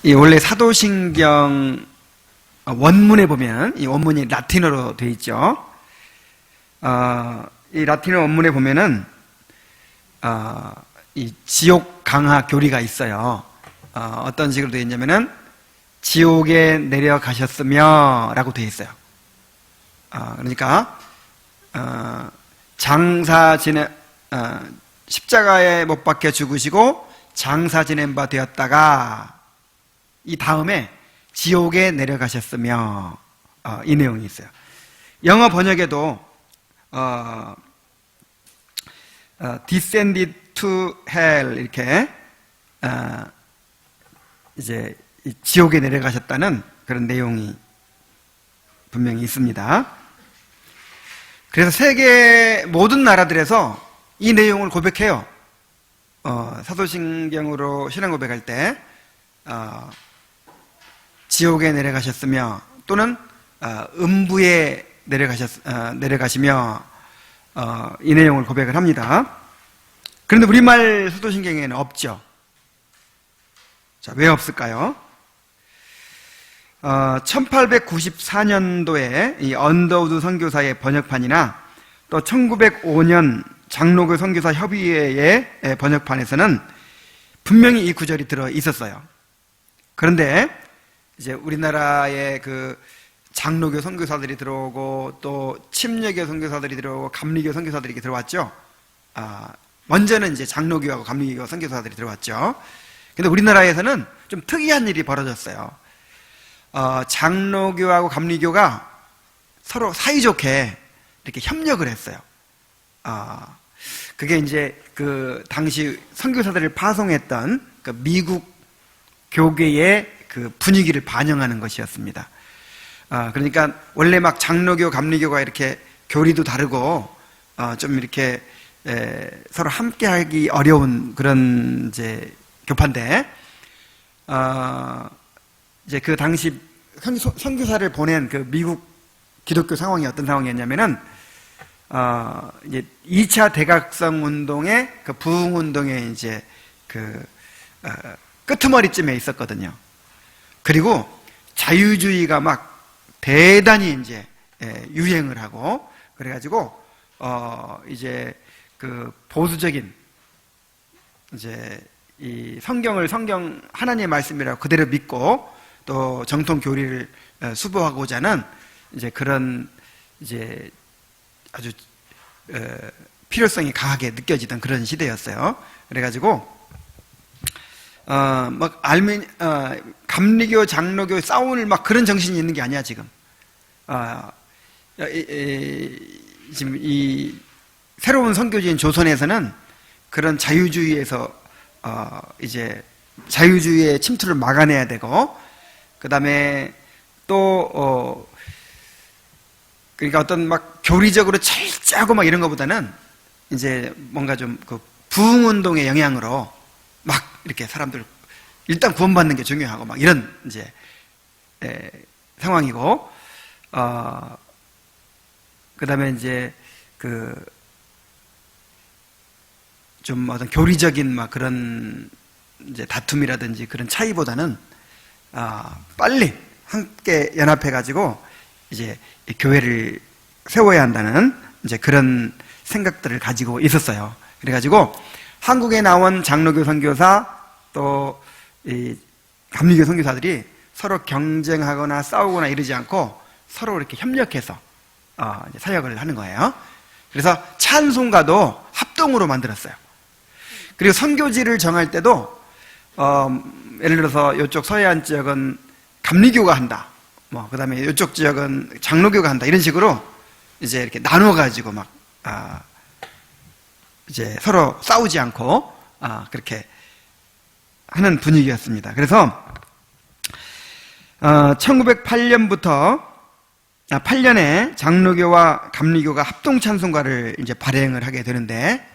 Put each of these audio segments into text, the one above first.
이 원래 사도신경 원문에 보면, 이 원문이 라틴어로 되어 있죠. 이 라틴어 원문에 보면은, 이 지옥 강화 교리가 있어요. 어떤 식으로 되어 있냐면은, 지옥에 내려가셨으며 라고 되어 있어요. 그러니까, 십자가에 못 박혀 죽으시고 장사 지낸 바 되었다가 이 다음에 지옥에 내려가셨으며, 이 내용이 있어요. 영어 번역에도 descended to hell 이렇게 이제 지옥에 내려가셨다는 그런 내용이 분명히 있습니다. 그래서 세계 모든 나라들에서 이 내용을 고백해요. 사도신경으로 신앙 고백할 때 지옥에 내려가셨으며 또는 음부에 내려가시며 이 내용을 고백을 합니다. 그런데 우리말 사도신경에는 없죠. 자, 왜 없을까요? 1894년도에 이 언더우드 선교사의 번역판이나 또 1905년 장로교 선교사 협의회의 번역판에서는 분명히 이 구절이 들어 있었어요. 그런데 이제 우리나라의 그 장로교 선교사들이 들어오고 또 침례교 선교사들이 들어오고 감리교 선교사들이 이렇게 들어왔죠. 먼저는 이제 장로교하고 감리교 선교사들이 들어왔죠. 근데 우리나라에서는 좀 특이한 일이 벌어졌어요. 장로교하고 감리교가 서로 사이좋게 이렇게 협력을 했어요. 그게 이제 그 당시 선교사들을 파송했던 그 미국 교계의 그 분위기를 반영하는 것이었습니다. 그러니까 원래 막 장로교, 감리교가 이렇게 교리도 다르고 좀 이렇게 서로 함께하기 어려운 그런 이제 교파인데, 이제 그 당시 선교사를 보낸 그 미국 기독교 상황이 어떤 상황이었냐면은, 이제 2차 대각성 운동의 그 부흥 운동의 이제 그 끄트머리쯤에 있었거든요. 그리고 자유주의가 막 대단히 이제 유행을 하고, 그래가지고 이제 그 보수적인 이제 이 성경 하나님의 말씀이라고 그대로 믿고 또 정통 교리를 수보하고자 하는 이제 그런 이제 아주 필요성이 강하게 느껴지던 그런 시대였어요. 그래가지고 막 감리교, 장로교 싸울 막 그런 정신이 있는 게 아니야 지금. 지금 이 새로운 선교지인 조선에서는 그런 자유주의에서 이제 자유주의의 침투를 막아내야 되고, 그 다음에 또 그러니까 어떤 막 교리적으로 철저하고 막 이런 것보다는 이제 뭔가 좀 그 부흥운동의 영향으로 막 이렇게 사람들 일단 구원받는 게 중요하고 막 이런 이제 상황이고, 그 다음에 이제 그 좀 어떤 교리적인 막 그런 이제 다툼이라든지 그런 차이보다는 빨리 함께 연합해가지고 이제 교회를 세워야 한다는 이제 그런 생각들을 가지고 있었어요. 그래가지고 한국에 나온 장로교 선교사 또 이 감리교 선교사들이 서로 경쟁하거나 싸우거나 이러지 않고 서로 이렇게 협력해서 이제 사역을 하는 거예요. 그래서 찬송가도 합동으로 만들었어요. 그리고 선교지를 정할 때도 예를 들어서 이쪽 서해안 지역은 감리교가 한다, 뭐 그다음에 이쪽 지역은 장로교가 한다, 이런 식으로 이제 이렇게 나눠가지고 막 이제 서로 싸우지 않고 그렇게 하는 분위기였습니다. 그래서 1908년부터 8년에 장로교와 감리교가 합동 찬송가를 이제 발행을 하게 되는데,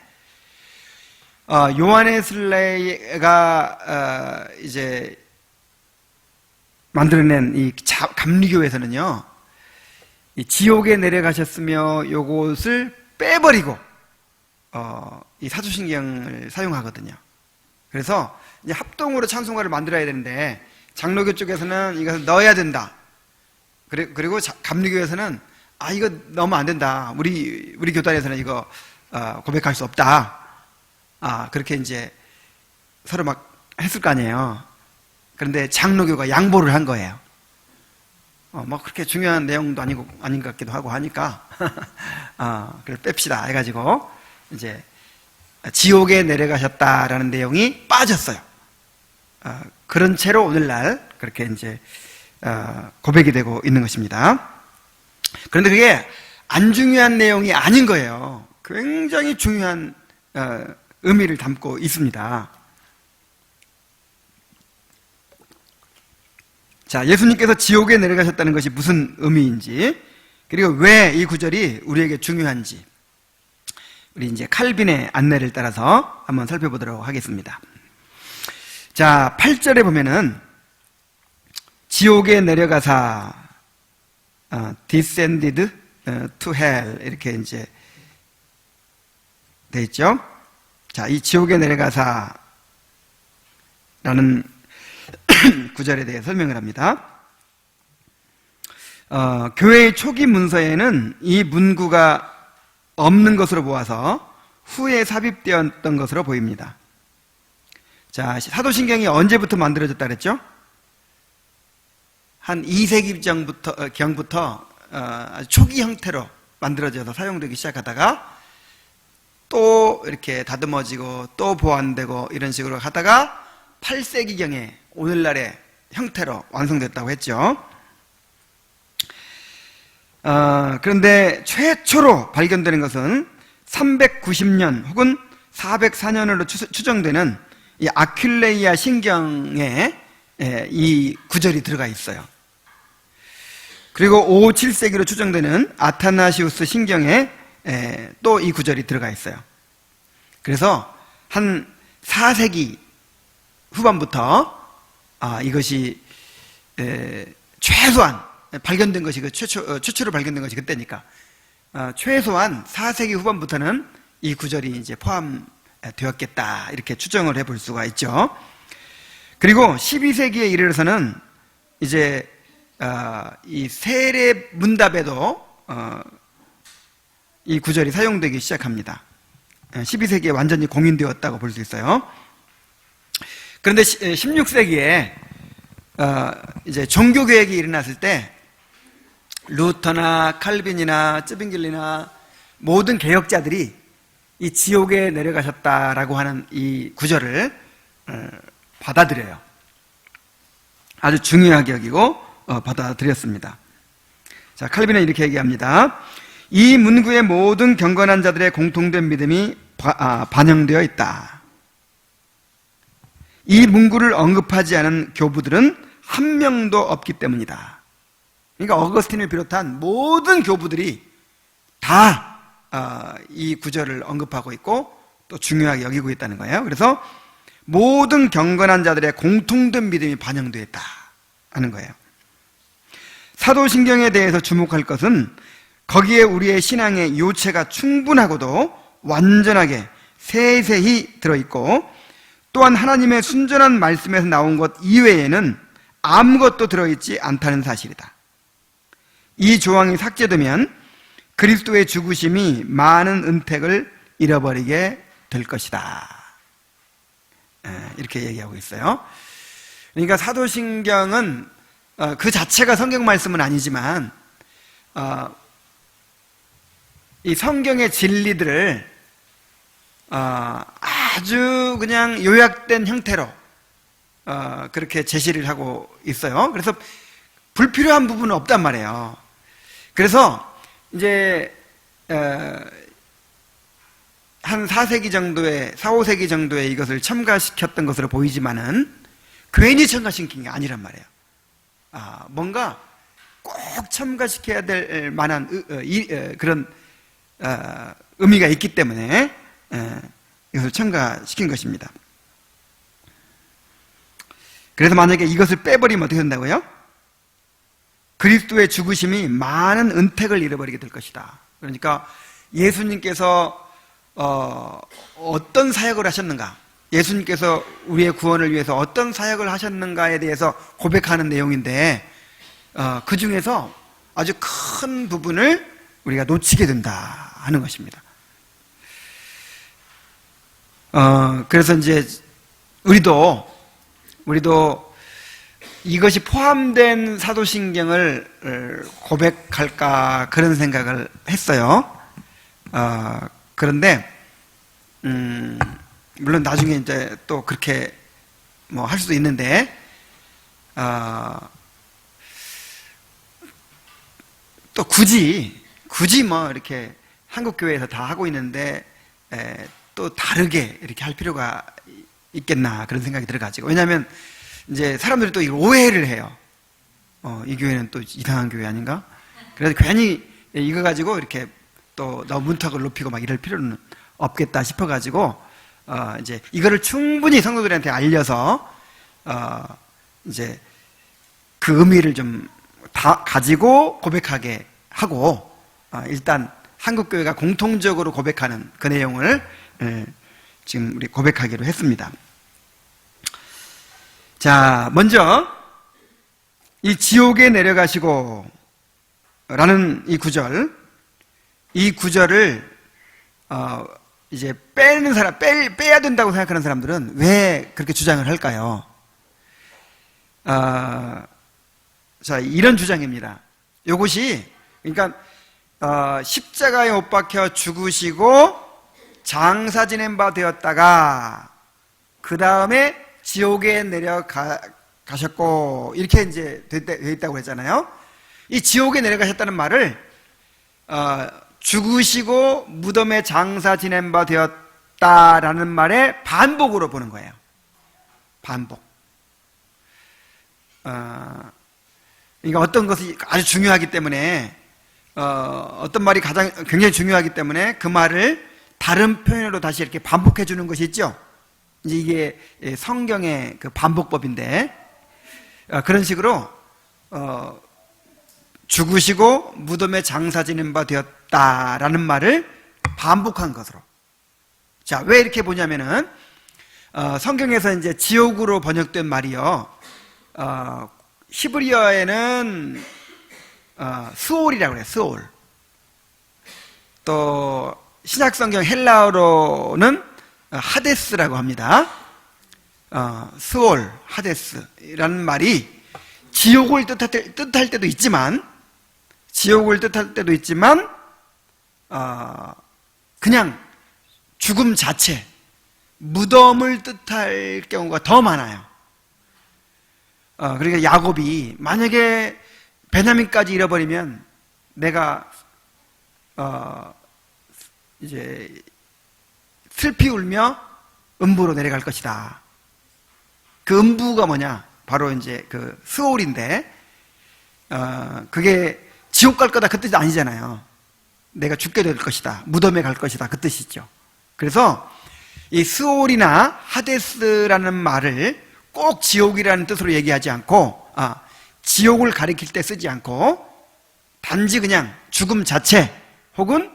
요한의 슬레이가 이제 만들어낸 이 감리교에서는요, 이 지옥에 내려가셨으며 요것을 빼버리고 이 사도신경을 사용하거든요. 그래서 이제 합동으로 찬송가를 만들어야 되는데 장로교 쪽에서는 이것을 넣어야 된다. 그리고 감리교에서는 이거 넣으면 안 된다. 우리 교단에서는 이거 고백할 수 없다. 그렇게 이제 서로 막 했을 거 아니에요. 그런데 장로교가 양보를 한 거예요. 뭐 그렇게 중요한 내용도 아닌 것 같기도 하고 하니까 그래 뺍시다 해가지고 이제 지옥에 내려가셨다라는 내용이 빠졌어요. 그런 채로 오늘날 그렇게 이제 고백이 되고 있는 것입니다. 그런데 그게 안 중요한 내용이 아닌 거예요. 굉장히 중요한 의미를 담고 있습니다. 자, 예수님께서 지옥에 내려가셨다는 것이 무슨 의미인지, 그리고 왜 이 구절이 우리에게 중요한지, 우리 이제 칼빈의 안내를 따라서 한번 살펴보도록 하겠습니다. 자, 8절에 보면은 지옥에 내려가사 descended to hell 이렇게 이제 돼 있죠. 자, 이 지옥에 내려가사라는 구절에 대해 설명을 합니다. 교회의 초기 문서에는 이 문구가 없는 것으로 보아서 후에 삽입되었던 것으로 보입니다. 자, 사도신경이 언제부터 만들어졌다 그랬죠? 한 2세기 경부터 아주 초기 형태로 만들어져서 사용되기 시작하다가 또 이렇게 다듬어지고 또 보완되고 이런 식으로 하다가 8세기경에 오늘날의 형태로 완성됐다고 했죠. 그런데 최초로 발견되는 것은 390년 혹은 404년으로 추정되는 이 아큸레이아 신경에 이 구절이 들어가 있어요. 그리고 5, 7세기로 추정되는 아타나시우스 신경에 또 이 구절이 들어가 있어요. 그래서 한 4세기 후반부터 이것이 최소한 발견된 것이 최초로 발견된 것이 그때니까 최소한 4세기 후반부터는 이 구절이 이제 포함되었겠다 이렇게 추정을 해볼 수가 있죠. 그리고 12세기에 이르러서는 이제 이 세례 문답에도 이 구절이 사용되기 시작합니다. 12세기에 완전히 공인되었다고 볼 수 있어요. 그런데 16세기에 이제 종교개혁이 일어났을 때 루터나 칼빈이나 쯔빙길리나 모든 개혁자들이 이 지옥에 내려가셨다라고 하는 이 구절을 받아들여요. 아주 중요하게 여기고 받아들였습니다. 자, 칼빈은 이렇게 얘기합니다. 이 문구의 모든 경건한 자들의 공통된 믿음이 반영되어 있다. 이 문구를 언급하지 않은 교부들은 한 명도 없기 때문이다. 그러니까 어거스틴을 비롯한 모든 교부들이 다 이 구절을 언급하고 있고 또 중요하게 여기고 있다는 거예요. 그래서 모든 경건한 자들의 공통된 믿음이 반영되어 있다 하는 거예요. 사도신경에 대해서 주목할 것은 거기에 우리의 신앙의 요체가 충분하고도 완전하게 세세히 들어있고 또한 하나님의 순전한 말씀에서 나온 것 이외에는 아무것도 들어있지 않다는 사실이다. 이 조항이 삭제되면 그리스도의 죽으심이 많은 은택을 잃어버리게 될 것이다. 이렇게 얘기하고 있어요. 그러니까 사도신경은 그 자체가 성경 말씀은 아니지만 이 성경의 진리들을 아주 그냥 요약된 형태로 그렇게 제시를 하고 있어요. 그래서 불필요한 부분은 없단 말이에요. 그래서 이제 한 4세기 정도에 4, 5세기 정도에 이것을 첨가시켰던 것으로 보이지만은 괜히 첨가시킨 게 아니란 말이에요. 뭔가 꼭 첨가시켜야 될 만한 그런 의미가 있기 때문에 이것을 첨가시킨 것입니다. 그래서 만약에 이것을 빼버리면 어떻게 된다고요? 그리스도의 죽으심이 많은 은택을 잃어버리게 될 것이다. 그러니까 예수님께서 어떤 사역을 하셨는가, 예수님께서 우리의 구원을 위해서 어떤 사역을 하셨는가에 대해서 고백하는 내용인데 그 중에서 아주 큰 부분을 우리가 놓치게 된다 하는 것입니다. 그래서 이제 우리도 이것이 포함된 사도신경을 고백할까 그런 생각을 했어요. 그런데 물론 나중에 이제 또 그렇게 뭐 할 수도 있는데 또 굳이 뭐 이렇게 한국 교회에서 다 하고 있는데 또 다르게 이렇게 할 필요가 있겠나 그런 생각이 들어가지고. 왜냐하면 이제 사람들이 또 오해를 해요. 이 교회는 또 이상한 교회 아닌가? 그래서 괜히 이거 가지고 이렇게 또 너무 문턱을 높이고 막 이럴 필요는 없겠다 싶어가지고 이제 이거를 충분히 성도들한테 알려서 이제 그 의미를 좀 다 가지고 고백하게 하고 일단 한국 교회가 공통적으로 고백하는 그 내용을 지금 우리 고백하기로 했습니다. 자, 먼저 이 지옥에 내려가시고 라는 이 구절을 이제 빼는 사람, 빼야 된다고 생각하는 사람들은 왜 그렇게 주장을 할까요? 자, 이런 주장입니다. 이것이 그러니까 십자가에 못 박혀 죽으시고 장사 지낸 바 되었다가 그 다음에 지옥에 내려가셨고 이렇게 이제 되어 있다고 했잖아요. 이 지옥에 내려가셨다는 말을 죽으시고 무덤에 장사 지낸 바 되었다라는 말의 반복으로 보는 거예요. 반복. 그러니까 어떤 것이 아주 중요하기 때문에 어떤 말이 굉장히 중요하기 때문에 그 말을 다른 표현으로 다시 이렇게 반복해 주는 것이 있죠. 이제 이게 성경의 그 반복법인데 그런 식으로 죽으시고 무덤에 장사 지낸 바 되었다라는 말을 반복한 것으로. 자, 왜 이렇게 보냐면은 성경에서 이제 지옥으로 번역된 말이요. 히브리어에는 스올이라고 그래요. 스올. 또 신약 성경 헬라어로는 하데스라고 합니다. 스올, 하데스라는 말이 지옥을 뜻할 때도 있지만 그냥 죽음 자체, 무덤을 뜻할 경우가 더 많아요. 그러니까 야곱이 만약에 베냐민까지 잃어버리면 내가 이제 슬피 울며 음부로 내려갈 것이다. 그 음부가 뭐냐? 바로 이제 그 스올인데 그게 지옥 갈 거다 그 뜻이 아니잖아요. 내가 죽게 될 것이다. 무덤에 갈 것이다. 그 뜻이죠. 그래서 이 스올이나 하데스라는 말을 꼭 지옥이라는 뜻으로 얘기하지 않고 지옥을 가리킬 때 쓰지 않고 단지 그냥 죽음 자체 혹은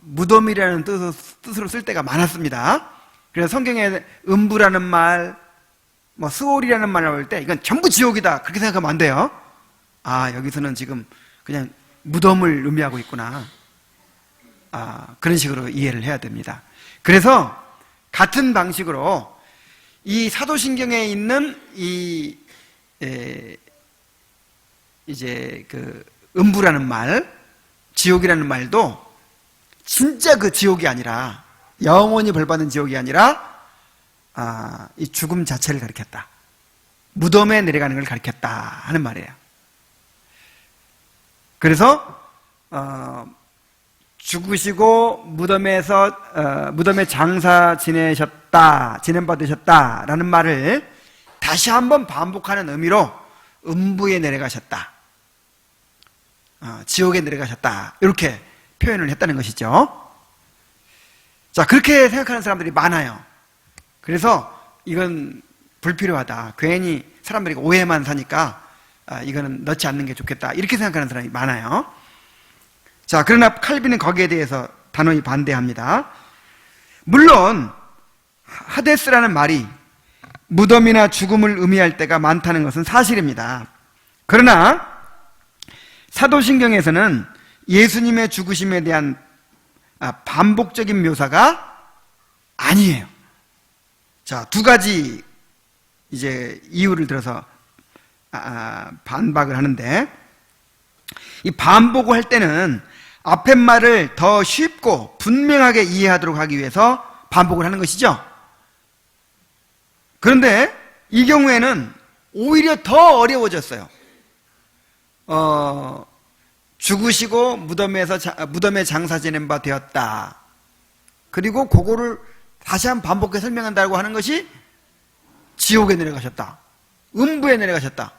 무덤이라는 뜻으로 쓸 때가 많았습니다. 그래서 성경에 음부라는 말, 뭐 스올이라는 말을 나올 때 이건 전부 지옥이다 그렇게 생각하면 안 돼요. 여기서는 지금 그냥 무덤을 의미하고 있구나. 그런 식으로 이해를 해야 됩니다. 그래서 같은 방식으로 이 사도신경에 있는 이제 그 음부라는 말, 지옥이라는 말도 진짜 그 지옥이 아니라 영원히 벌받는 지옥이 아니라 이 죽음 자체를 가리켰다. 무덤에 내려가는 걸 가리켰다 하는 말이에요. 그래서 죽으시고 무덤에 장사 지낸 바 되셨다라는 말을 다시 한번 반복하는 의미로 음부에 내려가셨다, 지옥에 내려가셨다 이렇게 표현을 했다는 것이죠. 자, 그렇게 생각하는 사람들이 많아요. 그래서 이건 불필요하다, 괜히 사람들이 오해만 사니까 이거는 넣지 않는 게 좋겠다 이렇게 생각하는 사람이 많아요. 자, 그러나 칼빈은 거기에 대해서 단호히 반대합니다. 물론 하데스라는 말이 무덤이나 죽음을 의미할 때가 많다는 것은 사실입니다. 그러나 사도신경에서는 예수님의 죽으심에 대한 반복적인 묘사가 아니에요. 자, 두 가지 이제 이유를 들어서 반박을 하는데, 이 반복을 할 때는 앞의 말을 더 쉽고 분명하게 이해하도록 하기 위해서 반복을 하는 것이죠. 그런데 이 경우에는 오히려 더 어려워졌어요. 죽으시고 무덤에 장사 지낸 바 되었다. 그리고 그거를 다시 한번 반복해 설명한다고 하는 것이 지옥에 내려가셨다, 음부에 내려가셨다.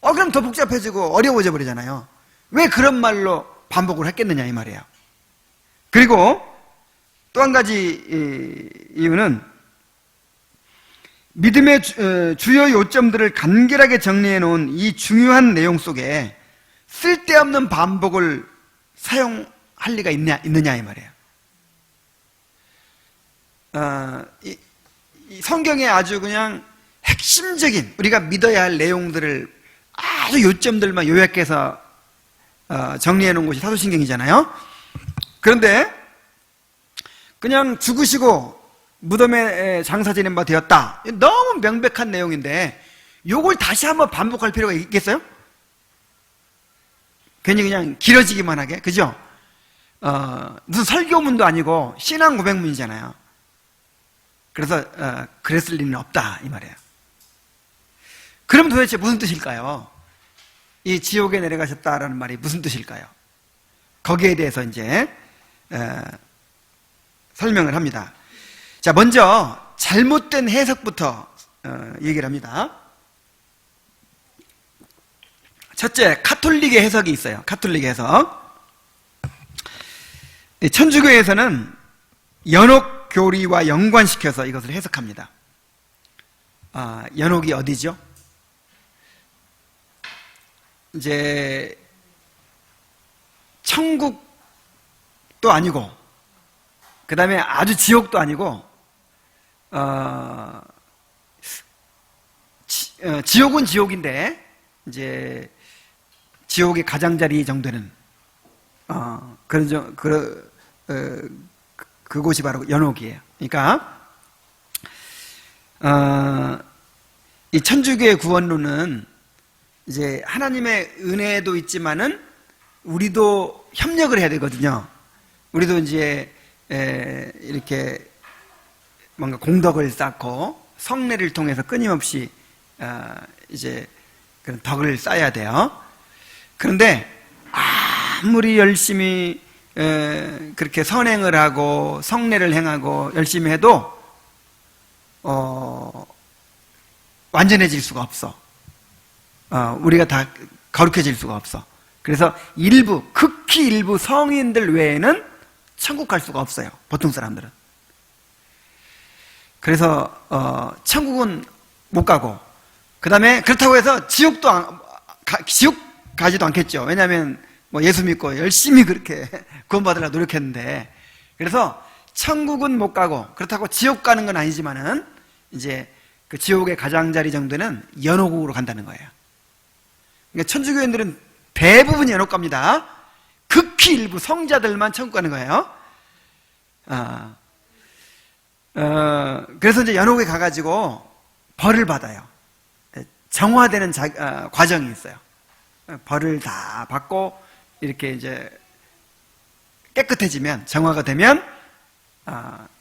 그럼 더 복잡해지고 어려워져 버리잖아요. 왜 그런 말로 반복을 했겠느냐 이 말이에요. 그리고 또 한 가지 이유는 믿음의 주요 요점들을 간결하게 정리해 놓은 이 중요한 내용 속에 쓸데없는 반복을 사용할 리가 있느냐 이 말이에요. 이 성경에 아주 그냥 핵심적인 우리가 믿어야 할 내용들을 아주 요점들만 요약해서 정리해 놓은 것이 사도신경이잖아요. 그런데 그냥 죽으시고 무덤에 장사 지낸 바 되었다, 너무 명백한 내용인데 요걸 다시 한번 반복할 필요가 있겠어요? 괜히 그냥 길어지기만 하게, 그죠? 무슨 설교문도 아니고 신앙 고백문이잖아요. 그래서 그랬을 리는 없다 이 말이에요. 그럼 도대체 무슨 뜻일까요? 이 지옥에 내려가셨다라는 말이 무슨 뜻일까요? 거기에 대해서 이제 설명을 합니다. 자, 먼저 잘못된 해석부터 얘기를 합니다. 첫째, 카톨릭의 해석이 있어요. 카톨릭 해석. 천주교에서는 연옥교리와 연관시켜서 이것을 해석합니다. 연옥이 어디죠? 이제 천국도 아니고, 그 다음에 아주 지옥도 아니고, 지옥은 지옥인데 이제 지옥의 가장자리 정도는 그곳이 바로 연옥이에요. 그러니까 이 천주교의 구원론은 이제 하나님의 은혜도 있지만은 우리도 협력을 해야 되거든요. 우리도 이제 이렇게 뭔가 공덕을 쌓고 성례를 통해서 끊임없이 이제 그런 덕을 쌓아야 돼요. 그런데 아무리 열심히 그렇게 선행을 하고 성례를 행하고 열심히 해도 완전해질 수가 없어. 우리가 다 거룩해질 수가 없어. 그래서 극히 일부 성인들 외에는 천국 갈 수가 없어요, 보통 사람들은. 그래서 천국은 못 가고, 그 다음에 그렇다고 해서 지옥 가지도 않겠죠. 왜냐하면 뭐 예수 믿고 열심히 그렇게 구원받으려고 노력했는데. 그래서 천국은 못 가고, 그렇다고 지옥 가는 건 아니지만은 이제 그 지옥의 가장자리 정도는 연옥으로 간다는 거예요. 그러니까 천주교인들은 대부분 연옥 갑니다. 극히 일부 성자들만 천국 가는 거예요. 그래서 이제 연옥에 가가지고 벌을 받아요. 정화되는 과정이 있어요. 벌을 다 받고 이렇게 이제 깨끗해지면, 정화가 되면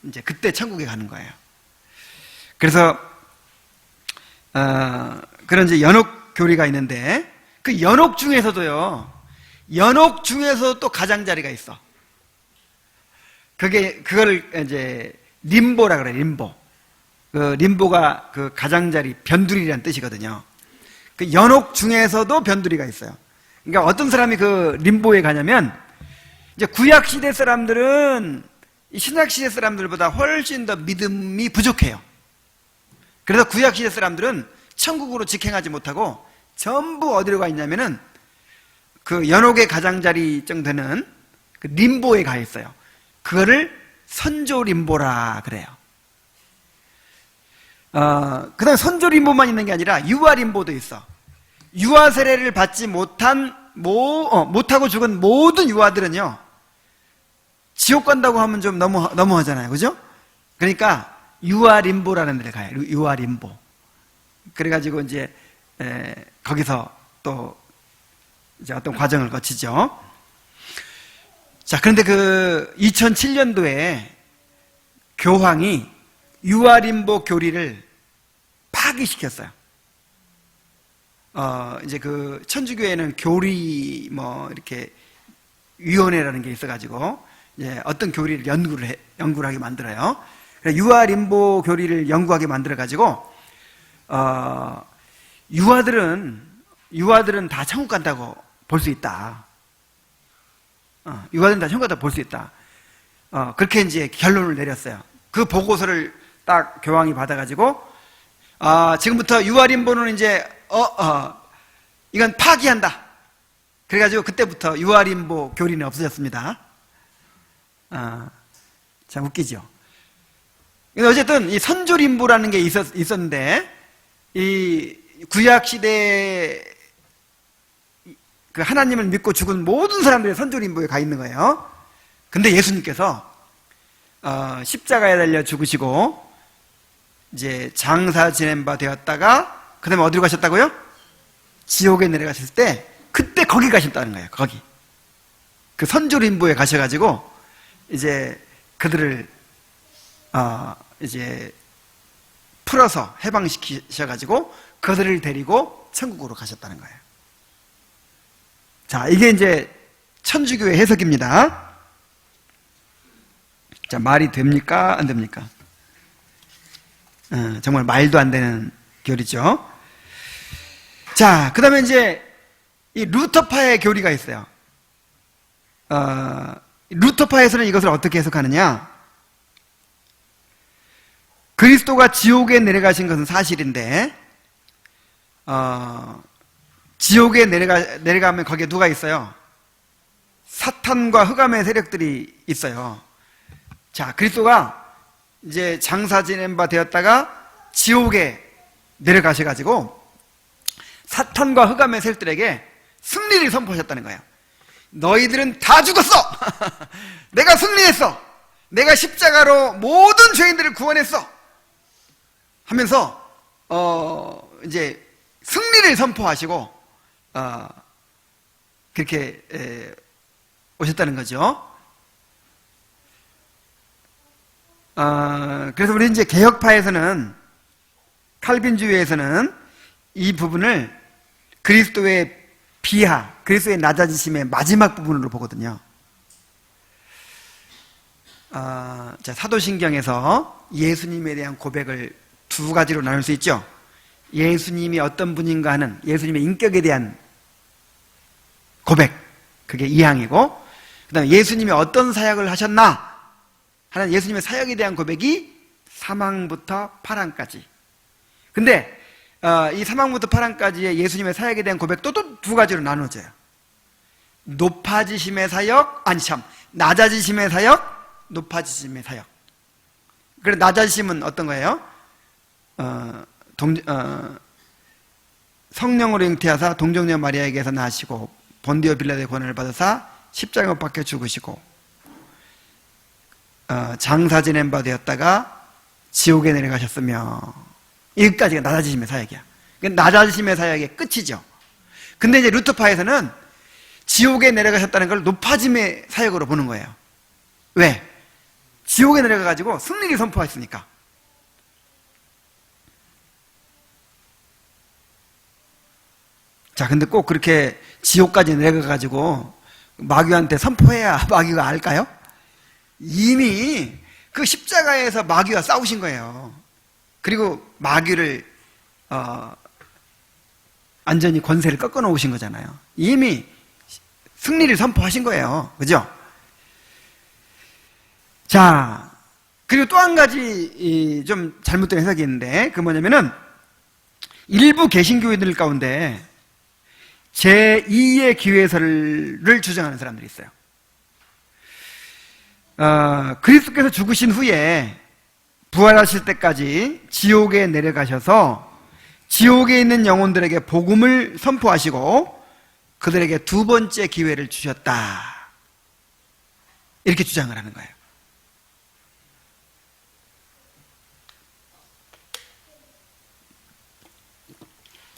이제 그때 천국에 가는 거예요. 그래서 그런 이제 연옥 교리가 있는데, 그 연옥 중에서도 또 가장자리가 있어. 그걸 이제 림보라 그래, 림보. 그 림보가 그 가장자리, 변두리라는 뜻이거든요. 그 연옥 중에서도 변두리가 있어요. 그러니까 어떤 사람이 그 림보에 가냐면, 이제 구약시대 사람들은 신약시대 사람들보다 훨씬 더 믿음이 부족해요. 그래서 구약시대 사람들은 천국으로 직행하지 못하고 전부 어디로 가 있냐면은 그 연옥의 가장자리 정도는 그 림보에 가 있어요. 그거를 선조 림보라 그래요. 그 다음에 선조림보만 있는 게 아니라 유아림보도 있어. 유아 세례를 받지 못하고 죽은 모든 유아들은요, 지옥 간다고 하면 좀 너무하잖아요. 그죠? 그러니까 유아림보라는 데를 가요. 유아림보. 그래가지고 이제 거기서 또 이제 어떤 과정을 거치죠. 자, 그런데 그 2007년도에 교황이 유아림보 교리를 파기시켰어요. 이제 그 천주교회는 교리 이렇게 위원회라는 게 있어가지고 이제 어떤 교리를 연구를 하게 만들어요. 유아림보 교리를 연구하게 만들어가지고 유아들은 다 천국 간다고 볼 수 있다. 유아들은 다 천국 간다고 볼 수 있다. 그렇게 이제 결론을 내렸어요. 그 보고서를 딱 교황이 받아가지고 지금부터 유아림보는 이제 이건 파기한다. 그래가지고 그때부터 유아림보 교리는 없어졌습니다. 참 웃기죠. 어쨌든 이 선조림보라는 게 있었는데, 이 구약 시대 그 하나님을 믿고 죽은 모든 사람들이 선조림보에 가 있는 거예요. 근데 예수님께서 십자가에 달려 죽으시고 이제 장사 지낸 바 되었다가 그 다음에 어디로 가셨다고요? 지옥에 내려가셨을 때 그때 거기 가셨다는 거예요. 거기 그 선조림보에 가셔가지고 이제 그들을 이제 풀어서 해방시키셔가지고 그들을 데리고 천국으로 가셨다는 거예요. 자, 이게 이제 천주교의 해석입니다. 자, 말이 됩니까? 안 됩니까? 정말 말도 안 되는 교리죠. 자, 그 다음에 이제 이 루터파의 교리가 있어요. 루터파에서는 이것을 어떻게 해석하느냐? 그리스도가 지옥에 내려가신 것은 사실인데, 지옥에 내려가면 거기에 누가 있어요? 사탄과 흑암의 세력들이 있어요. 자, 그리스도가 이제 장사 지낸 바 되었다가 지옥에 내려가셔가지고 사탄과 흑암의 세력들에게 승리를 선포하셨다는 거예요. 너희들은 다 죽었어! 내가 승리했어! 내가 십자가로 모든 죄인들을 구원했어! 하면서 이제 승리를 선포하시고 그렇게 오셨다는 거죠. 그래서 우리 이제 개혁파에서는, 칼빈주의에서는 이 부분을 그리스도의 비하, 그리스도의 낮아지심의 마지막 부분으로 보거든요. 자, 사도신경에서 예수님에 대한 고백을 두 가지로 나눌 수 있죠. 예수님이 어떤 분인가 하는 예수님의 인격에 대한 고백, 그게 2항이고, 그 다음에 예수님이 어떤 사역을 하셨나 하는 예수님의 사역에 대한 고백이 3항부터 8항까지. 근데 이 3항부터 8항까지의 예수님의 사역에 대한 고백도 또 두 가지로 나눠져요. 높아지심의 사역, 낮아지심의 사역, 높아지심의 사역. 그래, 낮아지심은 어떤 거예요? 성령으로 잉태하사 동정녀 마리아에게서 나시고 본디오 빌라도의 권한을 받으사 십자가에 못 박혀 죽으시고 장사 지낸 바 되었다가 지옥에 내려가셨으며, 여기까지가 낮아지심의 사역이야. 낮아지심의 사역의 끝이죠. 근데 이제 루터파에서는 지옥에 내려가셨다는 걸 높아짐의 사역으로 보는 거예요. 왜? 지옥에 내려가가지고 승리를 선포했으니까. 자, 근데 꼭 그렇게 지옥까지 내려가가지고 마귀한테 선포해야 마귀가 알까요? 이미 그 십자가에서 마귀와 싸우신 거예요. 그리고 마귀를 완전히 권세를 꺾어 놓으신 거잖아요. 이미 승리를 선포하신 거예요. 그죠? 자, 그리고 또 한 가지 좀 잘못된 해석이 있는데, 그 뭐냐면은 일부 개신교회들 가운데 제2의 기회설을 주장하는 사람들이 있어요. 그리스도께서 죽으신 후에 부활하실 때까지 지옥에 내려가셔서 지옥에 있는 영혼들에게 복음을 선포하시고 그들에게 두 번째 기회를 주셨다. 이렇게 주장을 하는 거예요.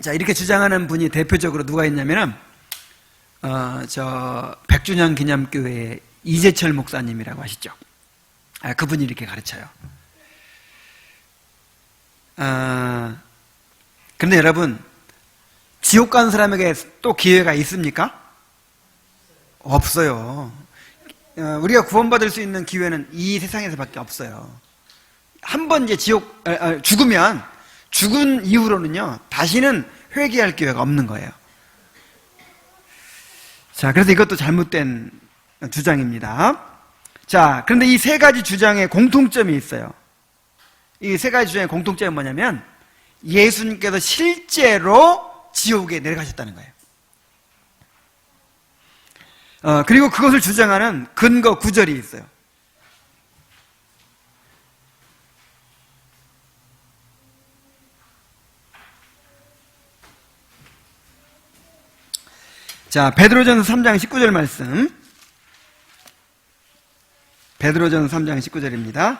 자, 이렇게 주장하는 분이 대표적으로 누가 있냐면은, 백주년 기념교회의 이재철 목사님이라고 아시죠? 그분이 이렇게 가르쳐요. 그런데 여러분, 지옥 간 사람에게 또 기회가 있습니까? 없어요. 우리가 구원받을 수 있는 기회는 이 세상에서밖에 없어요. 한 번 이제 죽으면, 죽은 이후로는요, 다시는 회개할 기회가 없는 거예요. 자, 그래서 이것도 잘못된 주장입니다. 자, 그런데 이 세 가지 주장에 공통점이 있어요. 이 세 가지 주장의 공통점은 뭐냐면, 예수님께서 실제로 지옥에 내려가셨다는 거예요. 그리고 그것을 주장하는 근거 구절이 있어요. 자, 베드로전서 3장 19절 말씀. 베드로전서 3장 19절입니다.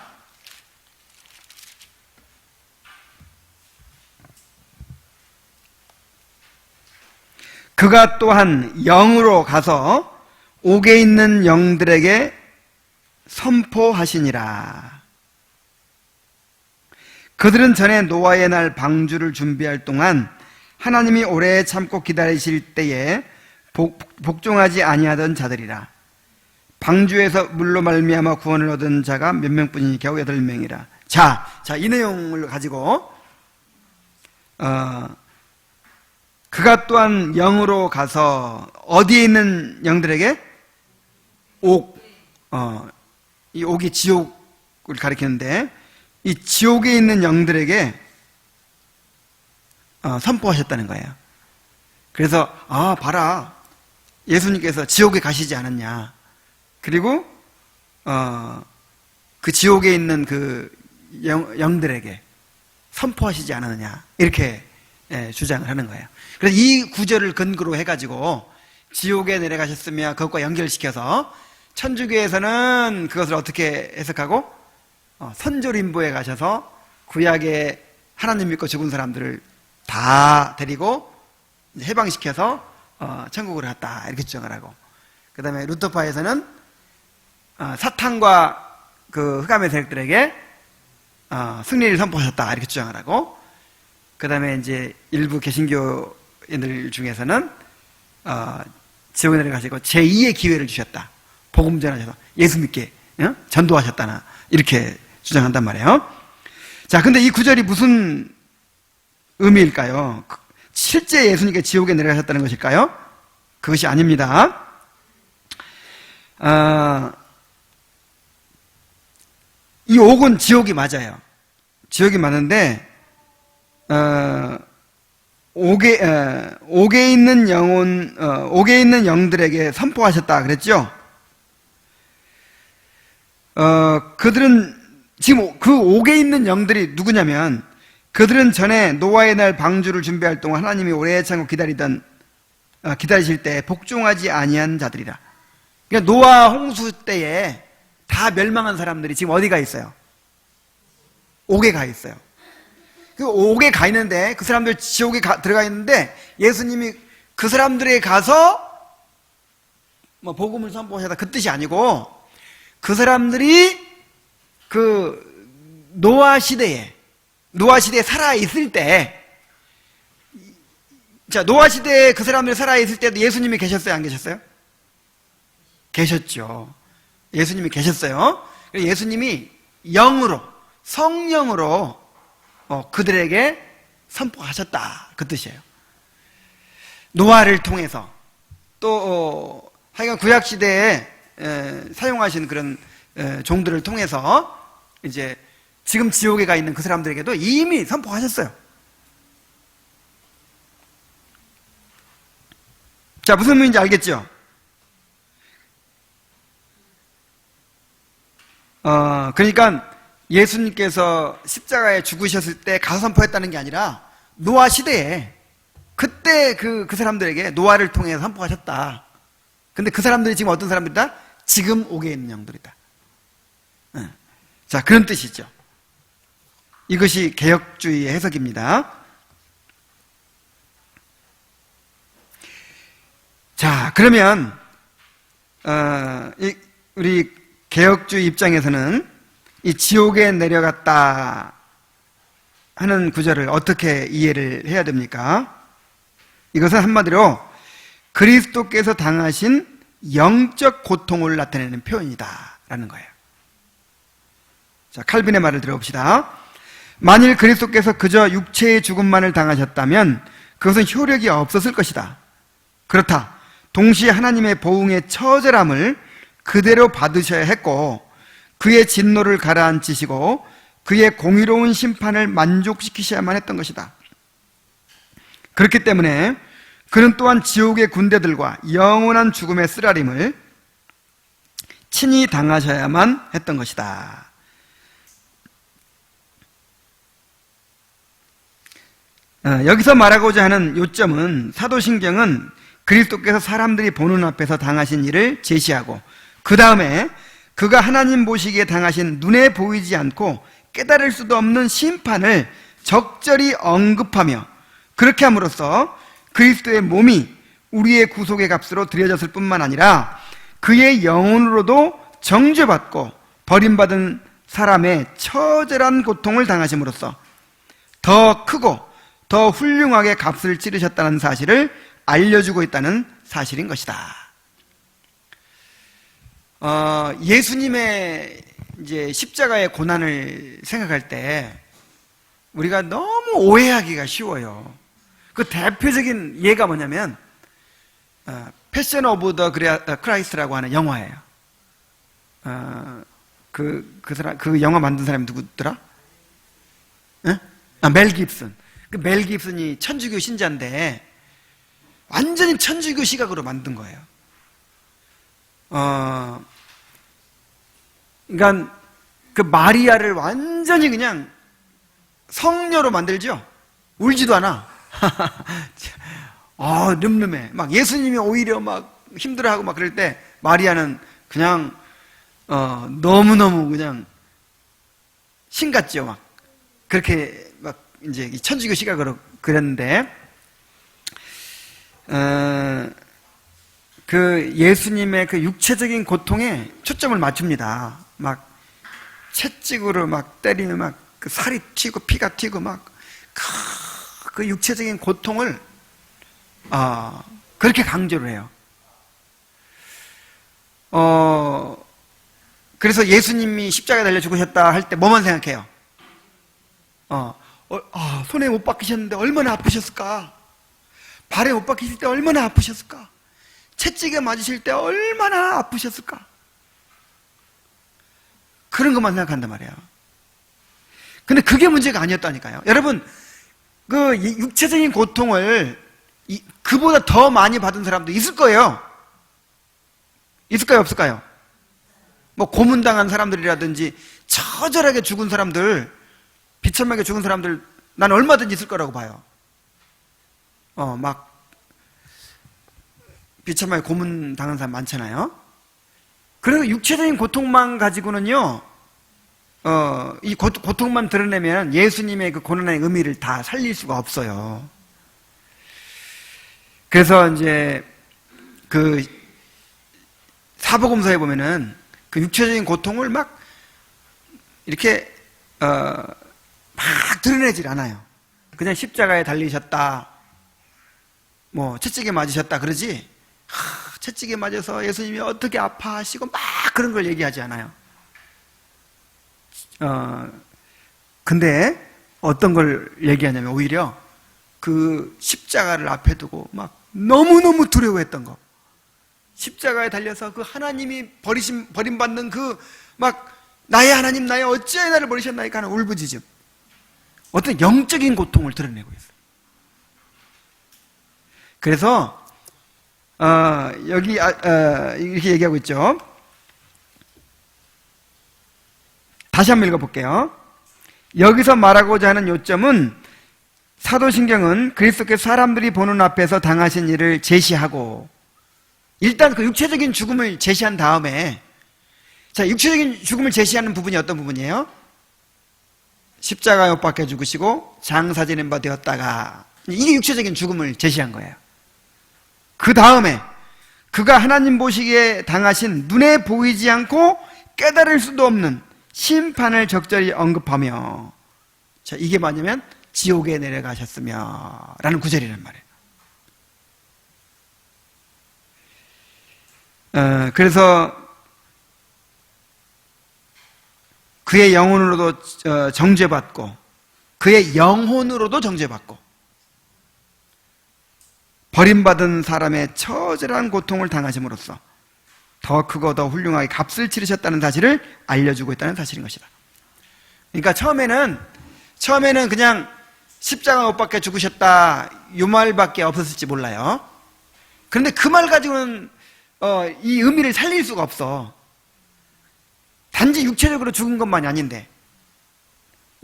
그가 또한 영으로 가서 옥에 있는 영들에게 선포하시니라. 그들은 전에 노아의 날 방주를 준비할 동안 하나님이 오래 참고 기다리실 때에 복종하지 아니하던 자들이라. 방주에서 물로 말미암아 구원을 얻은 자가 몇 명뿐이니 겨우 8명이라. 자, 이 내용을 가지고 그가 또한 영으로 가서 어디에 있는 영들에게? 이 옥이 지옥을 가리키는데 이 지옥에 있는 영들에게 선포하셨다는 거예요. 그래서 봐라, 예수님께서 지옥에 가시지 않았냐, 그리고 그 지옥에 있는 그 영들에게 선포하시지 않았느냐, 이렇게 주장을 하는 거예요. 그래서 이 구절을 근거로 해가지고 지옥에 내려가셨으며 그것과 연결시켜서 천주교에서는 그것을 어떻게 해석하고, 선조림보에 가셔서 구약에 하나님 믿고 죽은 사람들을 다 데리고 해방시켜서 천국을 갔다, 이렇게 주장을 하고, 그 다음에 루터파에서는 사탄과 그 흑암의 세력들에게 승리를 선포하셨다, 이렇게 주장을 하고, 그 다음에 이제 일부 개신교인들 중에서는 지옥에 내려가시고 제2의 기회를 주셨다, 복음 전하셔서 예수 믿게 전도하셨다나, 이렇게 주장한단 말이에요. 자, 근데 이 구절이 무슨 의미일까요? 실제 예수님께 지옥에 내려가셨다는 것일까요? 그것이 아닙니다. 이 옥은 지옥이 맞아요. 지옥이 맞는데 옥에 있는 옥에 있는 영들에게 선포하셨다 그랬죠? 그들은 지금 그 옥에 있는 영들이 누구냐면, 그들은 전에 노아의 날 방주를 준비할 동안 하나님이 오래 참고 기다리실 때 복종하지 아니한 자들이라. 그러니까 노아 홍수 때에 다 멸망한 사람들이 지금 어디 가 있어요? 옥에 가 있어요. 그 옥에 가 있는데, 그 사람들 지옥에 들어가 있는데, 예수님이 그 사람들에게 가서 복음을 선포하셨다, 그 뜻이 아니고, 그 사람들이 그 노아 시대에 살아있을 때, 자, 노아 시대에 그 사람들이 살아있을 때도 예수님이 계셨어요, 안 계셨어요? 계셨죠. 예수님이 계셨어요. 예수님이 영으로, 성령으로 그들에게 선포하셨다, 그 뜻이에요. 노아를 통해서, 또 하여간 구약시대에 사용하신 그런 종들을 통해서 이제 지금 지옥에 가 있는 그 사람들에게도 이미 선포하셨어요. 자, 무슨 의미인지 알겠죠? 그러니까 예수님께서 십자가에 죽으셨을 때 가서 선포했다는 게 아니라 노아 시대에 그때 그 사람들에게 노아를 통해 선포하셨다. 근데 그 사람들이 지금 어떤 사람들이다? 지금 옥에 있는 영들이다. 자, 그런 뜻이죠. 이것이 개혁주의의 해석입니다. 자, 그러면 우리 개혁주의 입장에서는 이 지옥에 내려갔다 하는 구절을 어떻게 이해를 해야 됩니까? 이것은 한마디로 그리스도께서 당하신 영적 고통을 나타내는 표현이다라는 거예요. 자, 칼빈의 말을 들어봅시다. 만일 그리스도께서 그저 육체의 죽음만을 당하셨다면 그것은 효력이 없었을 것이다. 그렇다. 동시에 하나님의 보응의 처절함을 그대로 받으셔야 했고 그의 진노를 가라앉히시고 그의 공의로운 심판을 만족시키셔야만 했던 것이다. 그렇기 때문에 그는 또한 지옥의 군대들과 영원한 죽음의 쓰라림을 친히 당하셔야만 했던 것이다. 여기서 말하고자 하는 요점은 사도신경은 그리스도께서 사람들이 보는 앞에서 당하신 일을 제시하고 그 다음에 그가 하나님 보시기에 당하신 눈에 보이지 않고 깨달을 수도 없는 심판을 적절히 언급하며 그렇게 함으로써 그리스도의 몸이 우리의 구속의 값으로 드려졌을 뿐만 아니라 그의 영혼으로도 정죄받고 버림받은 사람의 처절한 고통을 당하심으로써 더 크고 더 훌륭하게 값을 치르셨다는 사실을 알려주고 있다는 사실인 것이다. 예수님의 이제 십자가의 고난을 생각할 때 우리가 너무 오해하기가 쉬워요. 그 대표적인 예가 뭐냐면 패션 오브 더 크라이스트라고 하는 영화예요. 그 영화 만든 사람이 누구더라? 멜 깁슨. 그 멜 깁슨이 천주교 신자인데 완전히 천주교 시각으로 만든 거예요. 그러니까 그 마리아를 완전히 그냥 성녀로 만들죠. 울지도 않아. 늠름해. 막 예수님이 오히려 막 힘들어하고 막 그럴 때 마리아는 그냥 너무너무 그냥 신 같죠. 막 그렇게 막 이제 천주교 시각으로 그랬는데 그 예수님의 그 육체적인 고통에 초점을 맞춥니다. 막 채찍으로 막 때리면 막 그 살이 튀고 피가 튀고 막 그 육체적인 고통을 그렇게 강조를 해요. 그래서 예수님이 십자가에 달려 죽으셨다 할 때 뭐만 생각해요? 손에 못 박히셨는데 얼마나 아프셨을까? 발에 못 박히실 때 얼마나 아프셨을까? 채찍에 맞으실 때 얼마나 아프셨을까? 그런 것만 생각한단 말이에요. 근데 그게 문제가 아니었다니까요. 여러분, 그 육체적인 고통을 그보다 더 많이 받은 사람도 있을 거예요. 있을까요? 없을까요? 뭐 고문당한 사람들이라든지 처절하게 죽은 사람들, 비참하게 죽은 사람들 난 얼마든지 있을 거라고 봐요. 막 비참하게 고문당한 사람 많잖아요. 그래서 육체적인 고통만 가지고는요, 이 고통만 드러내면 예수님의 그 고난의 의미를 다 살릴 수가 없어요. 그래서 이제 그 사복음서에 보면은 그 육체적인 고통을 막 이렇게 막 드러내질 않아요. 그냥 십자가에 달리셨다, 뭐 채찍에 맞으셨다 그러지, 채찍에 맞아서 예수님이 어떻게 아파하시고 막 그런 걸 얘기하지 않아요. 근데 어떤 걸 얘기하냐면 오히려 그 십자가를 앞에 두고 막 너무너무 두려워했던 거, 십자가에 달려서 그 하나님이 버림받는 그 막 나의 하나님 나의 어찌하여 나를 버리셨나이까 하는 울부짖음, 어떤 영적인 고통을 드러내고 있어요. 그래서 여기 이렇게 얘기하고 있죠. 다시 한번 읽어볼게요. 여기서 말하고자 하는 요점은 사도신경은 그리스도께서 사람들이 보는 앞에서 당하신 일을 제시하고, 일단 그 육체적인 죽음을 제시한 다음에, 자, 육체적인 죽음을 제시하는 부분이 어떤 부분이에요? 십자가에 못 박혀 죽으시고 장사 지낸 바 되었다가, 이게 육체적인 죽음을 제시한 거예요. 그 다음에 그가 하나님 보시기에 당하신 눈에 보이지 않고 깨달을 수도 없는 심판을 적절히 언급하며, 자, 이게 뭐냐면 지옥에 내려가셨으며 라는 구절이란 말이에요. 그래서 그의 영혼으로도 정죄받고 그의 영혼으로도 정죄받고 버림받은 사람의 처절한 고통을 당하심으로써 더 크고 더 훌륭하게 값을 치르셨다는 사실을 알려주고 있다는 사실인 것이다. 그러니까 처음에는 그냥 십자가 못 박혀 죽으셨다 이 말밖에 없었을지 몰라요. 그런데 그 말 가지고는 이 의미를 살릴 수가 없어. 단지 육체적으로 죽은 것만이 아닌데,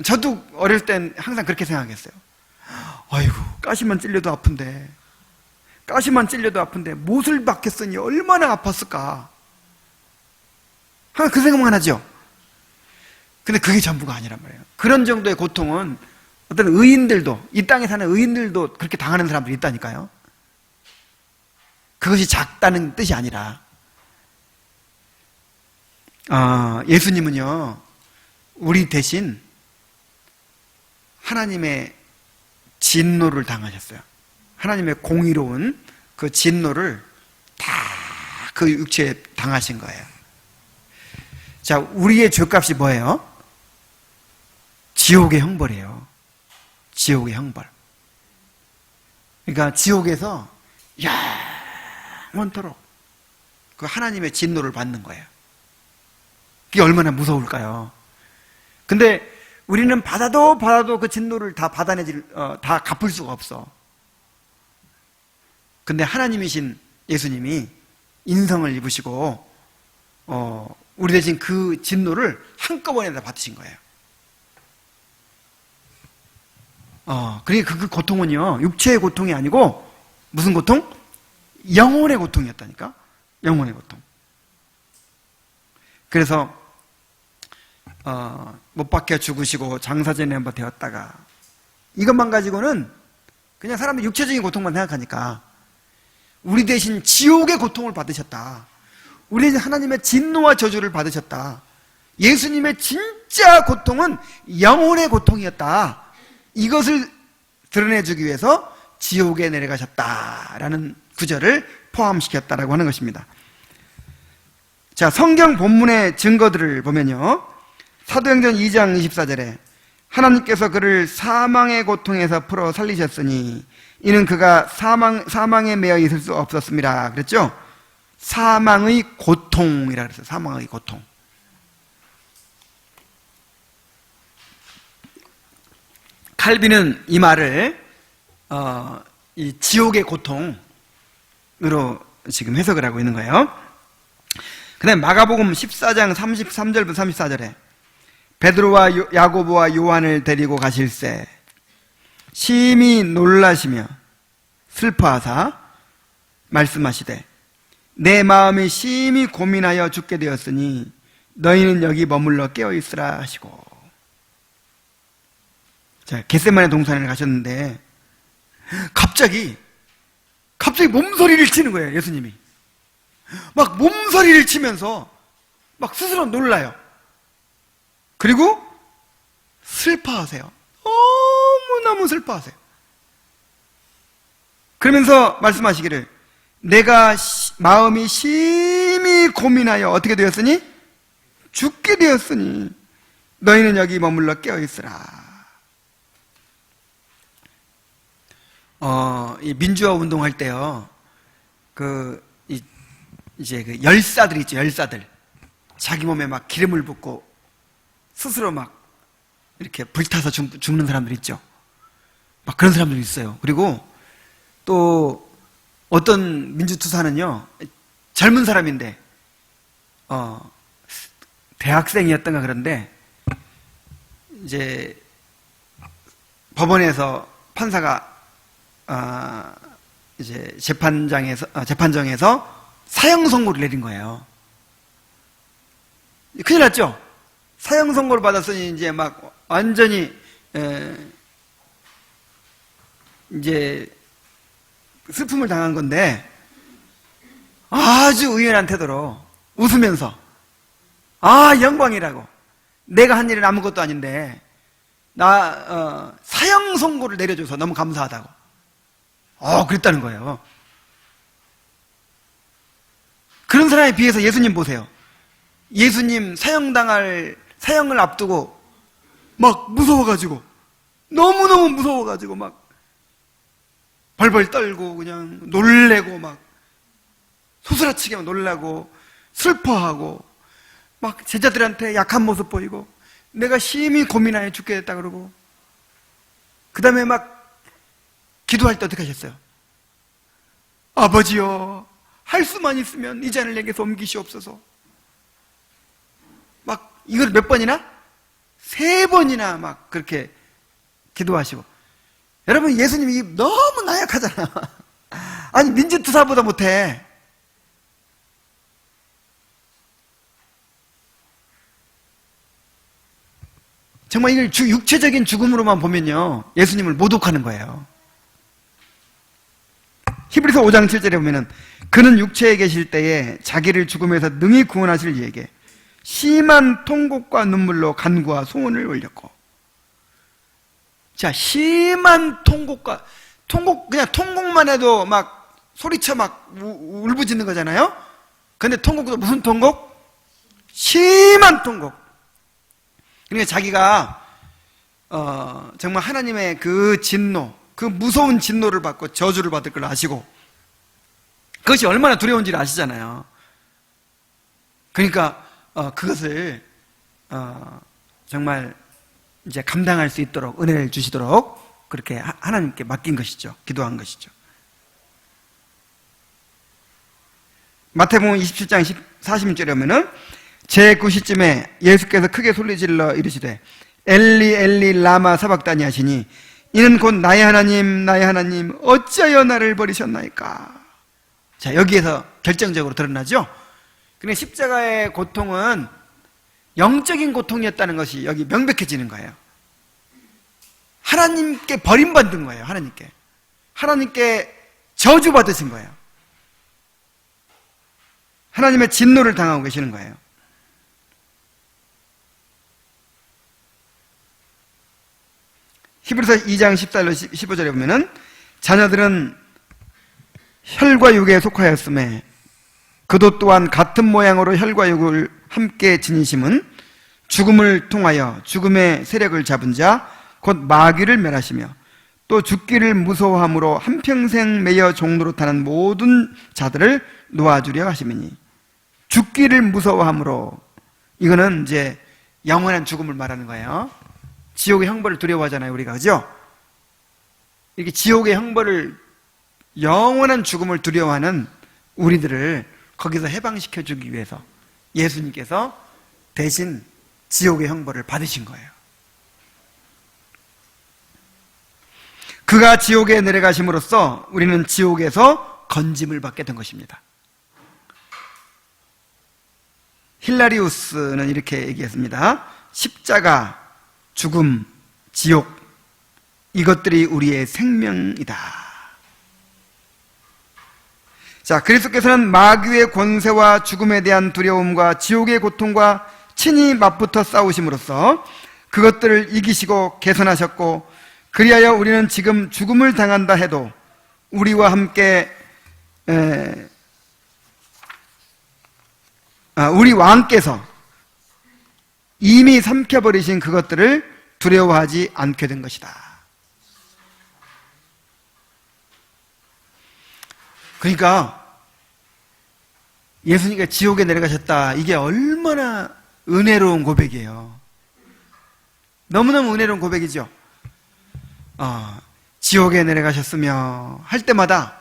저도 어릴 땐 항상 그렇게 생각했어요. 아이고, 가시만 찔려도 아픈데 못을 박혔으니 얼마나 아팠을까, 항상 그 생각만 하죠. 근데 그게 전부가 아니란 말이에요. 그런 정도의 고통은 어떤 의인들도, 이 땅에 사는 의인들도 그렇게 당하는 사람들이 있다니까요. 그것이 작다는 뜻이 아니라, 예수님은요, 우리 대신 하나님의 진노를 당하셨어요. 하나님의 공의로운 그 진노를 다 그 육체에 당하신 거예요. 자, 우리의 죄값이 뭐예요? 지옥의 형벌이에요. 지옥의 형벌. 그러니까 지옥에서 영원토록 그 하나님의 진노를 받는 거예요. 그게 얼마나 무서울까요? 근데 우리는 받아도 그 진노를 다 다 갚을 수가 없어. 근데 하나님이신 예수님이 인성을 입으시고, 우리 대신 그 진노를 한꺼번에 다 받으신 거예요. 그러니까 그 고통은요, 육체의 고통이 아니고, 무슨 고통? 영혼의 고통이었다니까? 영혼의 고통. 그래서, 못 박혀 죽으시고 장사지내 한번 되었다가, 이것만 가지고는 그냥 사람들이 육체적인 고통만 생각하니까, 우리 대신 지옥의 고통을 받으셨다. 우리 대신 하나님의 진노와 저주를 받으셨다. 예수님의 진짜 고통은 영혼의 고통이었다. 이것을 드러내주기 위해서 지옥에 내려가셨다라는 구절을 포함시켰다라고 하는 것입니다. 자, 성경 본문의 증거들을 보면요, 사도행전 2장 24절에 하나님께서 그를 사망의 고통에서 풀어 살리셨으니 이는 그가 사망에 매여 있을 수 없었습니다. 그랬죠? 사망의 고통이라 그랬어요. 사망의 고통. 칼빈은 이 말을 이 지옥의 고통으로 지금 해석을 하고 있는 거예요. 그 다음에 마가복음 14장 33절부터 34절에 베드로와 야고보와 요한을 데리고 가실새 심히 놀라시며 슬퍼하사 말씀하시되 내 마음이 심히 고민하여 죽게 되었으니 너희는 여기 머물러 깨어있으라 하시고. 자, 겟세마네 동산에 가셨는데 갑자기 몸소리를 치는 거예요. 예수님이 막 몸소리를 치면서 막 스스로 놀라요. 그리고 슬퍼하세요. 너무너무 슬퍼하세요. 그러면서 말씀하시기를 내가 마음이 심히 고민하여 어떻게 되었으니? 죽게 되었으니 너희는 여기 머물러 깨어있으라. 이 민주화 운동할 때요, 이제 그 열사들 있죠, 열사들. 자기 몸에 막 기름을 붓고 스스로 막 이렇게 불타서 죽는 사람들 있죠. 막 그런 사람들이 있어요. 그리고 또 어떤 민주투사는요, 젊은 사람인데 대학생이었던가 그런데 이제 법원에서 판사가 이제 재판정에서 사형 선고를 내린 거예요. 큰일 났죠? 사형 선고를 받았으니 이제 막 완전히 이제 슬픔을 당한 건데, 아주 의연한 태도로 웃으면서 영광이라고, 내가 한 일은 아무것도 아닌데 나 사형 선고를 내려줘서 너무 감사하다고 그랬다는 거예요. 그런 사람에 비해서 예수님 보세요. 예수님 사형을 앞두고 막 무서워가지고, 너무너무 무서워가지고 막 벌벌 떨고 그냥 놀래고 막 소스라치게 놀라고 슬퍼하고 막 제자들한테 약한 모습 보이고, 내가 심히 고민하여 죽게 됐다 그러고, 그 다음에 막 기도할 때 어떻게 하셨어요? 아버지여, 할 수만 있으면 이 잔을 내게서 옮기시옵소서. 막 이걸 몇 번이나? 3번이나 막 그렇게 기도하시고. 여러분, 예수님이 너무 나약하잖아. 아니, 민주투사보다 못해. 정말 이걸 육체적인 죽음으로만 보면요, 예수님을 모독하는 거예요. 히브리서 5장 7절에 보면은, 그는 육체에 계실 때에 자기를 죽음에서 능히 구원하실 이에게 심한 통곡과 눈물로 간구와 소원을 올렸고. 자, 심한 통곡, 그냥 통곡만 해도 막 소리쳐 막 울부짖는 거잖아요? 근데 통곡도 무슨 통곡? 심한 통곡. 그러니까 자기가 정말 하나님의 그 진노, 그 무서운 진노를 받고 저주를 받을 걸 아시고, 그것이 얼마나 두려운지를 아시잖아요. 그러니까 그것을 정말 이제 감당할 수 있도록 은혜를 주시도록 그렇게 하나님께 맡긴 것이죠. 기도한 것이죠. 마태복음 27장 46절에 보면은, 제9시쯤에 예수께서 크게 소리질러 이르시되 엘리 엘리 라마 사박다니 하시니, 이는 곧 나의 하나님 나의 하나님 어찌하여 나를 버리셨나이까. 자, 여기에서 결정적으로 드러나죠. 그러니까 십자가의 고통은 영적인 고통이었다는 것이 여기 명백해지는 거예요. 하나님께 버림받은 거예요. 하나님께 저주받으신 거예요. 하나님의 진노를 당하고 계시는 거예요. 히브리서 2장 14절로 15절에 보면은, 자녀들은 혈과 육에 속하였음에 그도 또한 같은 모양으로 혈과 육을 함께 지니심은 죽음을 통하여 죽음의 세력을 잡은 자 곧 마귀를 멸하시며, 또 죽기를 무서워함으로 한평생 매여 종로로 타는 모든 자들을 놓아주려 하심이니. 죽기를 무서워함으로, 이거는 이제 영원한 죽음을 말하는 거예요. 지옥의 형벌을 두려워하잖아요, 우리가. 그죠? 이렇게 지옥의 형벌을, 영원한 죽음을 두려워하는 우리들을 거기서 해방시켜주기 위해서 예수님께서 대신 지옥의 형벌을 받으신 거예요. 그가 지옥에 내려가심으로써 우리는 지옥에서 건짐을 받게 된 것입니다. 힐라리우스는 이렇게 얘기했습니다. 십자가, 죽음, 지옥, 이것들이 우리의 생명이다. 자, 그리스도께서는 마귀의 권세와 죽음에 대한 두려움과 지옥의 고통과 친히 맞붙어 싸우심으로써 그것들을 이기시고 개선하셨고, 그리하여 우리는 지금 죽음을 당한다 해도 우리와 함께 우리 왕께서 이미 삼켜버리신 그것들을 두려워하지 않게 된 것이다. 그러니까 예수님께서 지옥에 내려가셨다, 이게 얼마나 은혜로운 고백이에요. 너무너무 은혜로운 고백이죠. 지옥에 내려가셨으며 할 때마다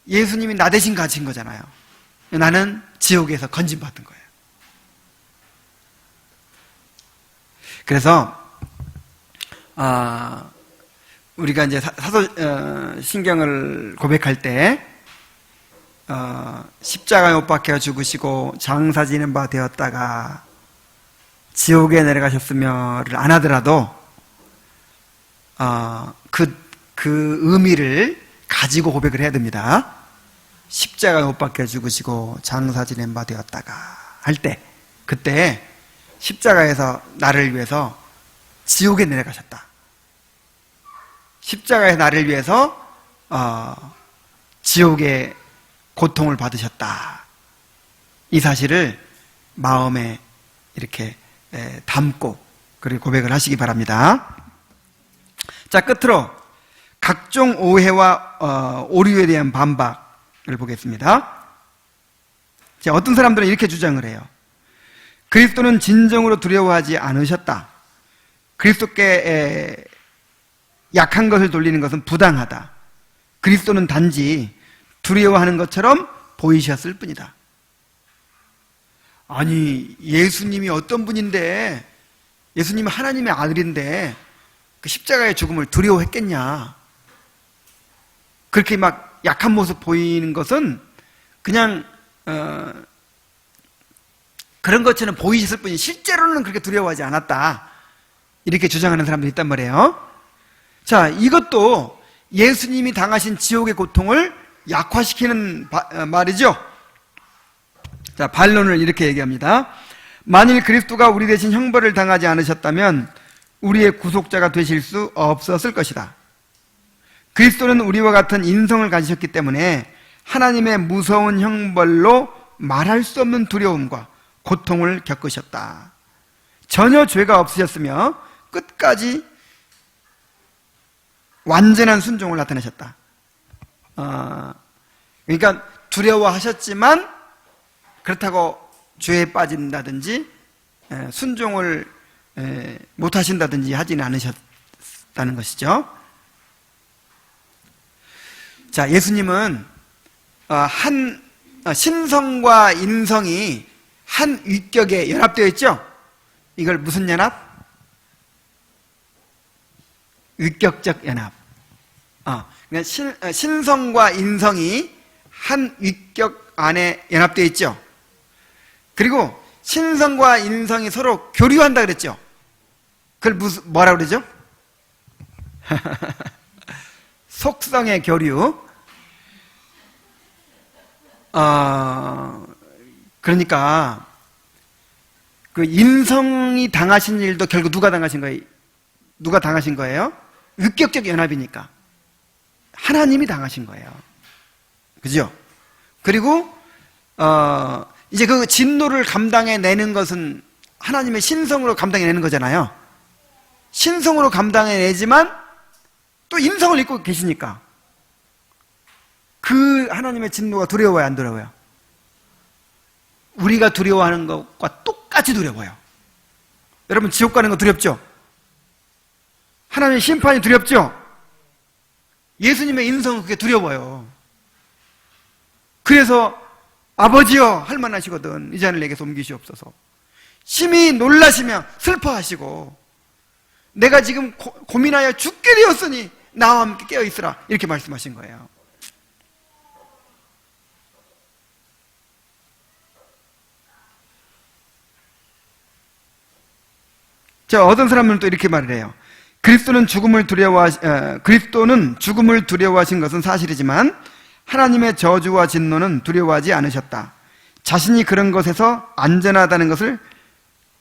예수님이 나 대신 가신 거잖아요. 나는 지옥에서 건짐받은 거예요. 그래서 우리가 이제 신경을 고백할 때 십자가에 못 박혀 죽으시고 장사 지는 바 되었다가 지옥에 내려가셨으며를 안 하더라도 그 의미를 가지고 고백을 해야 됩니다. 십자가에 못 박혀 죽으시고 장사 지낸 바 되었다가 할 때, 그때 십자가에서 나를 위해서 지옥에 내려가셨다. 십자가에서 나를 위해서 지옥의 고통을 받으셨다. 이 사실을 마음에 이렇게 담고 그리고 고백을 하시기 바랍니다. 자, 끝으로 각종 오해와 오류에 대한 반박을 보겠습니다. 자, 어떤 사람들은 이렇게 주장을 해요. 그리스도는 진정으로 두려워하지 않으셨다. 그리스도께 약한 것을 돌리는 것은 부당하다. 그리스도는 단지 두려워하는 것처럼 보이셨을 뿐이다. 아니, 예수님이 어떤 분인데, 예수님은 하나님의 아들인데 그 십자가의 죽음을 두려워했겠냐. 그렇게 막 약한 모습 보이는 것은 그냥 그런 것처럼 보이셨을 뿐이 실제로는 그렇게 두려워하지 않았다. 이렇게 주장하는 사람들이 있단 말이에요. 자, 이것도 예수님이 당하신 지옥의 고통을 약화시키는 말이죠. 자, 반론을 이렇게 얘기합니다. 만일 그리스도가 우리 대신 형벌을 당하지 않으셨다면 우리의 구속자가 되실 수 없었을 것이다. 그리스도는 우리와 같은 인성을 가지셨기 때문에 하나님의 무서운 형벌로 말할 수 없는 두려움과 고통을 겪으셨다. 전혀 죄가 없으셨으며 끝까지 완전한 순종을 나타내셨다. 그러니까 두려워하셨지만 그렇다고 죄에 빠진다든지 순종을 못하신다든지 하지는 않으셨다는 것이죠. 자, 예수님은 신성과 인성이 한 위격에 연합되어 있죠. 이걸 무슨 연합? 위격적 연합. 그러니까 신성과 인성이 한 위격 안에 연합되어 있죠. 그리고 신성과 인성이 서로 교류한다 그랬죠. 그걸 뭐라고 그러죠? 속성의 교류. 그러니까 그 인성이 당하신 일도 결국 누가 당하신 거예요? 누가 당하신 거예요? 위격적 연합이니까 하나님이 당하신 거예요. 그죠? 그리고 이제 그 진노를 감당해내는 것은 하나님의 신성으로 감당해내는 거잖아요. 신성으로 감당해내지만 또 인성을 입고 계시니까 그 하나님의 진노가 두려워요, 안 두려워요? 우리가 두려워하는 것과 똑같이 두려워요. 여러분, 지옥 가는 거 두렵죠? 하나님의 심판이 두렵죠? 예수님의 인성은 그게 두려워요. 그래서 아버지여 할 만하시거든. 이 잔을 내게서 옮기시옵소서. 심히 놀라시며 슬퍼하시고 내가 지금 고민하여 죽게 되었으니 나와 함께 깨어있으라, 이렇게 말씀하신 거예요. 자, 어떤 사람은 또 이렇게 말을 해요. 그리스도는 죽음을 두려워하신 것은 사실이지만 하나님의 저주와 진노는 두려워하지 않으셨다. 자신이 그런 것에서 안전하다는 것을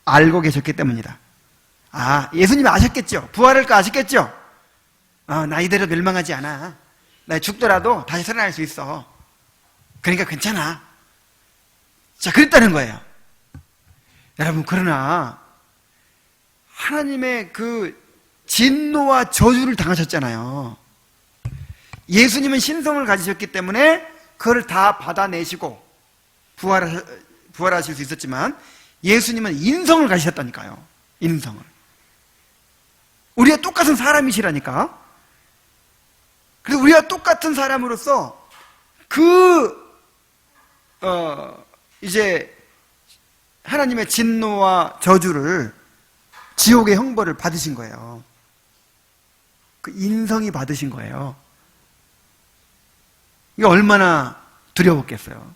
알고 계셨기 때문이다. 예수님이 아셨겠죠. 부활할 거 아셨겠죠. 나 이대로 멸망하지 않아. 나 죽더라도 다시 살아날 수 있어. 그러니까 괜찮아. 자, 그랬다는 거예요. 여러분, 그러나 하나님의 그 진노와 저주를 당하셨잖아요. 예수님은 신성을 가지셨기 때문에 그걸 다 받아내시고 부활하실 수 있었지만 예수님은 인성을 가지셨다니까요. 인성을. 우리가 똑같은 사람이시라니까. 그래서 우리가 똑같은 사람으로서 이제 하나님의 진노와 저주를 지옥의 형벌을 받으신 거예요. 그 인성이 받으신 거예요. 이게 얼마나 두려웠겠어요.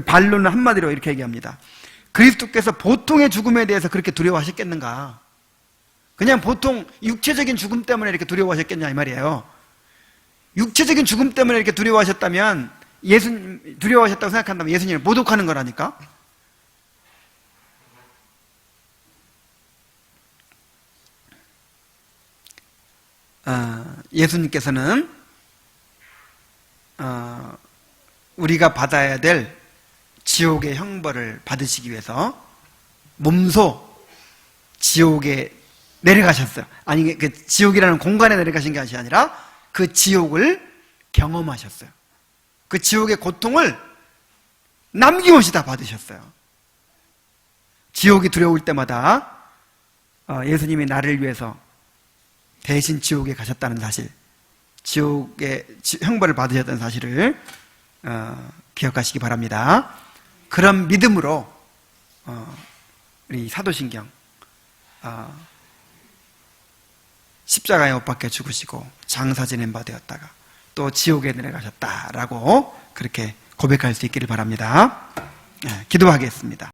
반론은 한마디로 이렇게 얘기합니다. 그리스도께서 보통의 죽음에 대해서 그렇게 두려워하셨겠는가? 그냥 보통 육체적인 죽음 때문에 이렇게 두려워하셨겠냐 이 말이에요. 육체적인 죽음 때문에 이렇게 두려워하셨다면 예수님 두려워하셨다고 생각한다면 예수님을 모독하는 거라니까. 예수님께서는 우리가 받아야 될 지옥의 형벌을 받으시기 위해서 몸소 지옥에 내려가셨어요. 아니, 그 지옥이라는 공간에 내려가신 것이 아니라 그 지옥을 경험하셨어요. 그 지옥의 고통을 남김없이 다 받으셨어요. 지옥이 두려울 때마다 예수님이 나를 위해서 대신 지옥에 가셨다는 사실, 지옥의 형벌을 받으셨다는 사실을 기억하시기 바랍니다. 그런 믿음으로 우리 사도신경 십자가에 못 박혀 죽으시고 장사 지낸 바 되었다가 또 지옥에 내려가셨다라고 그렇게 고백할 수 있기를 바랍니다. 기도하겠습니다.